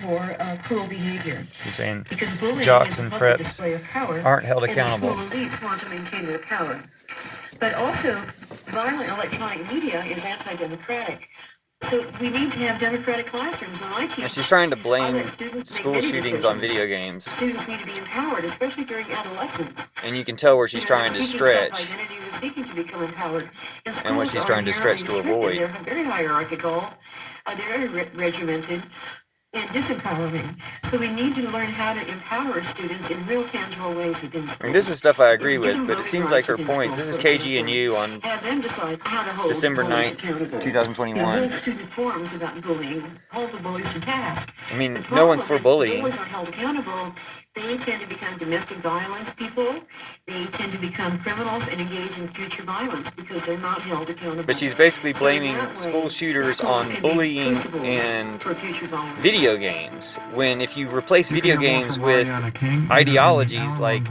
for cruel behavior. She's saying Because bullying jocks is a and public preps display of power, aren't held accountable. and the cruel elites want to maintain their power. But also, violent electronic media is anti-democratic. So we need to have democratic classrooms. And I teach, And she's trying to blame students make school many shootings on decisions. video games. Students need to be empowered, especially during adolescence. And you can tell where she's trying to stretch. Identity was seeking to become empowered. And what she's trying to stretch to avoid. They're very hierarchical. They're very regimented and disempowering. So we need to learn how to empower students in real tangible ways within school. And this is stuff I agree with, but it seems like her points. This is KGNU on December 9th, 2021. Hold student forums about bullying, hold the bullies to task. I mean, no one's for bullying. Bullies are held accountable. They tend to become domestic violence people. They tend to become criminals and engage in future violence because they're not held accountable. But she's basically blaming school shooters on bullying and video games. When if you replace video games with ideologies like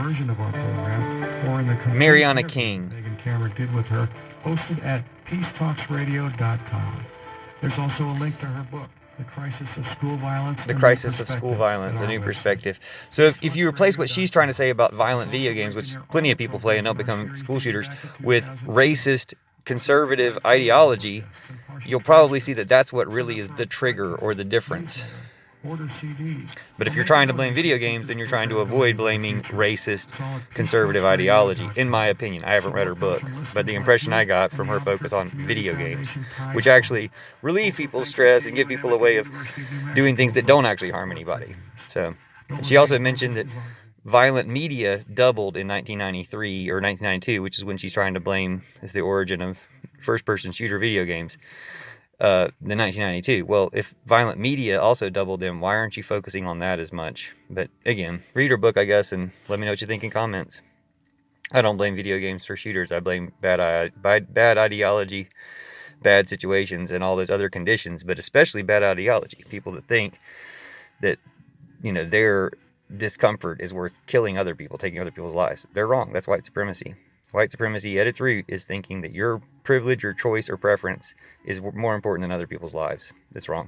Mariana King. Megan Cameron did with her, posted at peacetalksradio.com. There's also a link to her book, The Crisis of School Violence. The Crisis of School Violence, a new perspective. So if you replace what she's trying to say about violent video games, which plenty of people play and don't become school shooters, with racist, conservative ideology, you'll probably see that that's what really is the trigger or the difference. But if you're trying to blame video games, then you're trying to avoid blaming racist, conservative ideology, in my opinion. I haven't read her book, but the impression I got from her focus on video games, which actually relieve people's stress and give people a way of doing things that don't actually harm anybody. So, and she also mentioned that violent media doubled in 1993 or 1992, which is when she's trying to blame as the origin of first-person shooter video games. The 1992. Well, if violent media also doubled, then why aren't you focusing on that as much? But again, read her book, I guess, and let me know what you think in comments. I don't blame video games for shooters. I blame bad ideology, bad situations, and all those other conditions, but especially bad ideology. People that think that, you know, their discomfort is worth killing other people, taking other people's lives. They're wrong. That's white supremacy. White supremacy at its root is thinking that your privilege or choice or preference is more important than other people's lives. That's wrong.